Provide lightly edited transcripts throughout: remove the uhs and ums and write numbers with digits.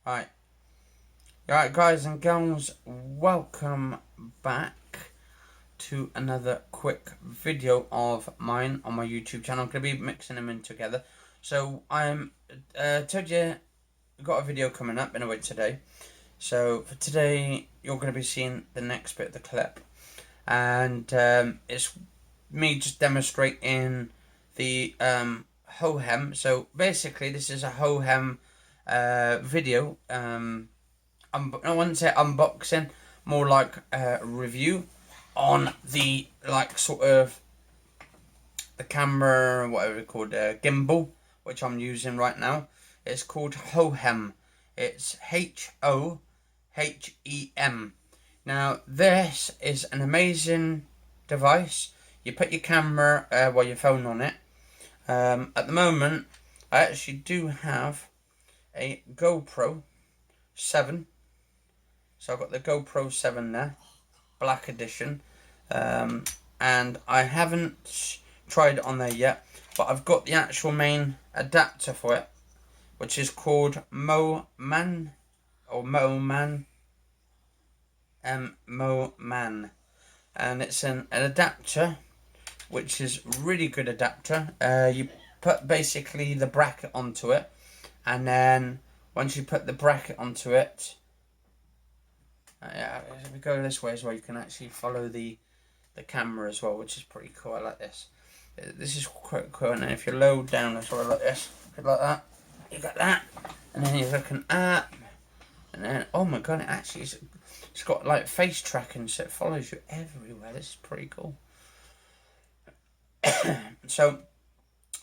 Right. Alright, guys and girls, welcome back to another quick video of mine on my YouTube channel. I'm going to be mixing them in together. So, I'm told you I've got a video coming up in a way today. So, for today, you're going to be seeing the next bit of the clip. And it's me just demonstrating the Hohem. So, basically, this is a Hohem video. I wouldn't say unboxing, more like a review on the sort of the camera, whatever it's called, gimbal, which I'm using right now. It's called Hohem. It's Hohem. Now this is an amazing device. You put your camera, your phone on it. At the moment, I actually do have a Gopro 7. So I've got the Gopro 7 there, black edition, and I haven't tried it on there yet, but I've got the actual main adapter for it, which is called Moman, and it's an adapter, which is really good adapter. You put basically the bracket onto it, and then once you put the bracket onto it, if we go this way as well, you can actually follow the camera as well, which is pretty cool. I like this. This is quite cool. And then if you load down as well like this, like that, you got that, and then you're looking up, and then oh my god, it's got like face tracking, so it follows you everywhere. This is pretty cool. So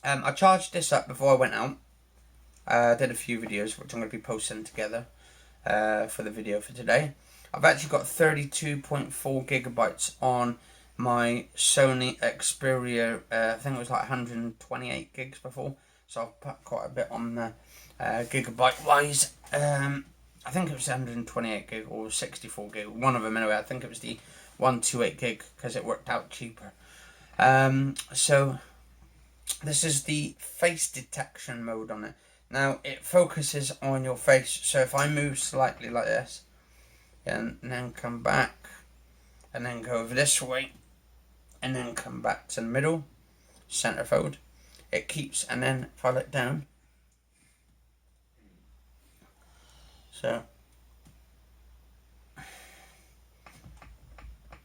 I charged this up before I went out. I did a few videos which I'm going to be posting together for the video for today. I've actually got 32.4 gigabytes on my Sony Xperia. I think it was like 128 gigs before, so I've put quite a bit on the gigabyte wise. I think it was 128 gig or 64 gig, one of them anyway. I think it was the 128 gig because it worked out cheaper. So this is the face detection mode on it. Now it focuses on your face, so if I move slightly like this, and then come back, and then go over this way, and then come back to the middle, center fold, it keeps, and then if I look down, so,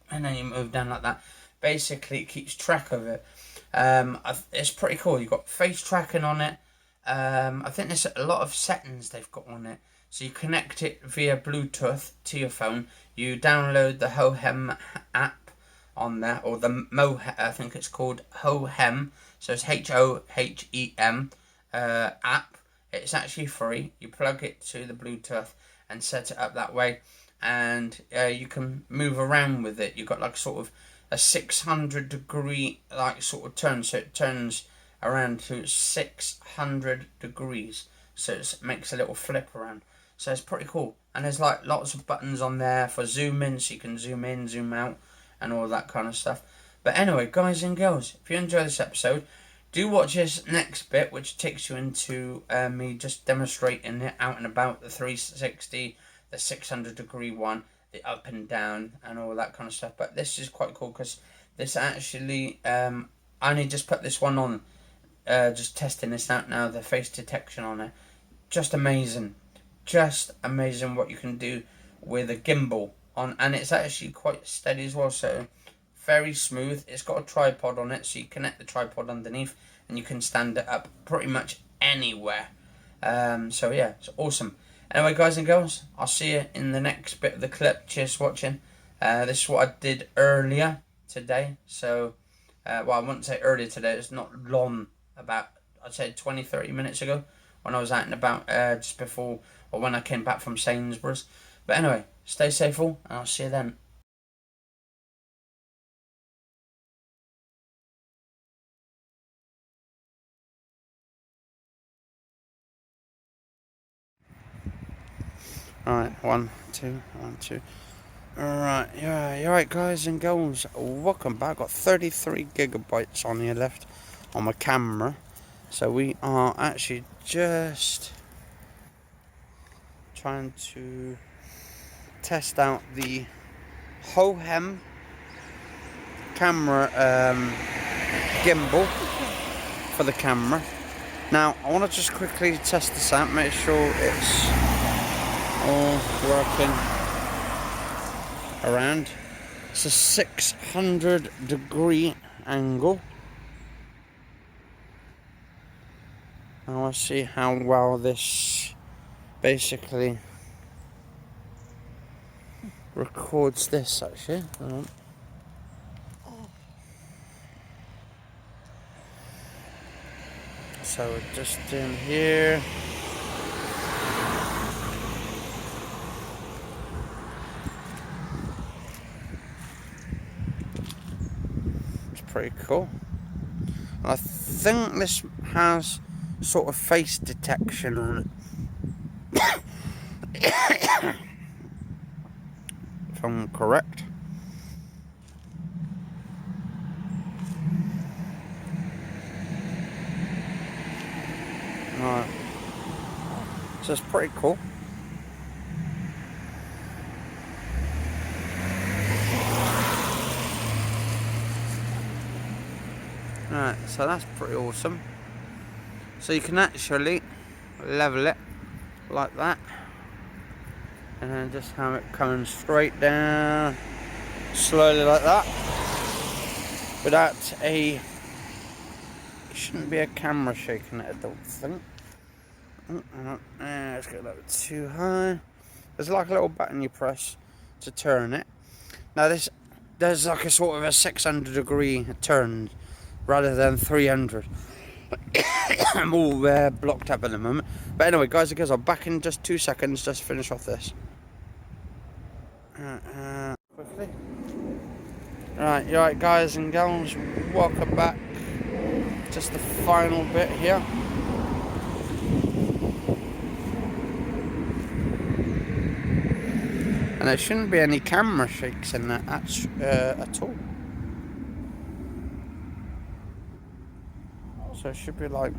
and then you move down like that, basically it keeps track of it. It's pretty cool. You've got face tracking on it. I think there's a lot of settings they've got on it. So you connect it via Bluetooth to your phone. You download the Hohem app on there, or the I think it's called Hohem. So it's Hohem app. It's actually free. You plug it to the Bluetooth and set it up that way, and you can move around with it. You've got like sort of a 600 degree sort of turn, so it turns around to 600 degrees, so it makes a little flip around. So it's pretty cool, and there's like lots of buttons on there for zoom in, so you can zoom in, zoom out, and all that kind of stuff. But anyway, guys and girls, if you enjoy this episode, do watch this next bit, which takes you into me just demonstrating it out and about, the 360, the 600 degree one, the up and down, and all that kind of stuff. But this is quite cool because this actually, I only just put this one on, just testing this out now, the face detection on it. Just amazing what you can do with a gimbal on, and it's actually quite steady as well, so very smooth. It's got a tripod on it, so you connect the tripod underneath and you can stand it up pretty much anywhere. So yeah, it's awesome. Anyway, guys and girls, I'll see you in the next bit of the clip. Cheers for watching. This is what I did earlier today, so well, I wouldn't say earlier today, it's not long, about I'd say 20-30 minutes ago, when I was out and about, just before, or when I came back from Sainsbury's. But anyway, stay safe all, and I'll see you then. Alright, 1, 2, 1, 2. Alright, yeah, you're right, guys and girls. Welcome back. Got 33 gigabytes on here left on my camera. So we are actually just trying to test out the Hohem camera gimbal for the camera. Now I want to just quickly test this out, make sure it's all working around. It's a 600-degree angle. I want to see how well this basically records this actually. So we're just in here. It's pretty cool. I think this has sort of face detection on it. If I'm correct. Right. So it's pretty cool. Right, so that's pretty awesome. So you can actually level it like that, and then just have it coming straight down slowly like that, without it shouldn't be a camera shaking it, I don't think. Let's get a little bit too high. There's like a little button you press to turn it. Now there's like a sort of a 600-degree turn rather than 300. I'm all blocked up at the moment. But anyway, guys and girls, I'm back in just 2 seconds just to finish off this. Quickly. Right, you're right, guys and girls, welcome back. Just the final bit here. And there shouldn't be any camera shakes in that at all. So it should be like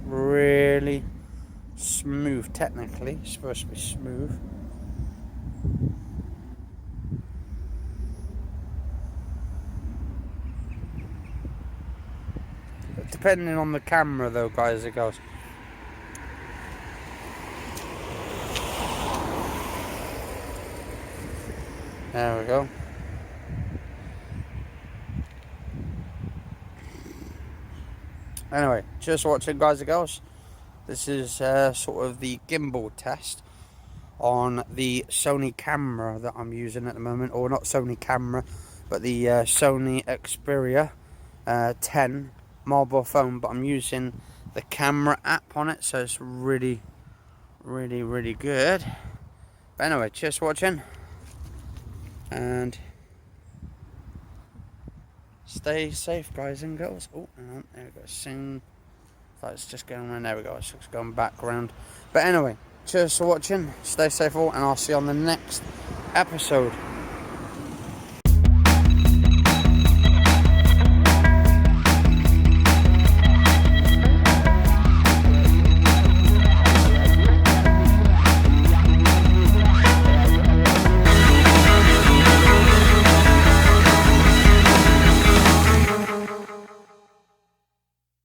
really smooth. Technically, it's supposed to be smooth. But depending on the camera though, guys and girls. There we go. Anyway, cheers for watching, guys and girls. This is sort of the gimbal test on the Sony camera that I'm using at the moment, or not Sony camera, but the Sony Xperia 10 mobile phone. But I'm using the camera app on it, so it's really good. But anyway, cheers for watching, and stay safe, guys and girls. Oh, hang on, there we go. Soon. Thought it's just going around. There we go. It's just going back around. But anyway, cheers for watching. Stay safe all, and I'll see you on the next episode.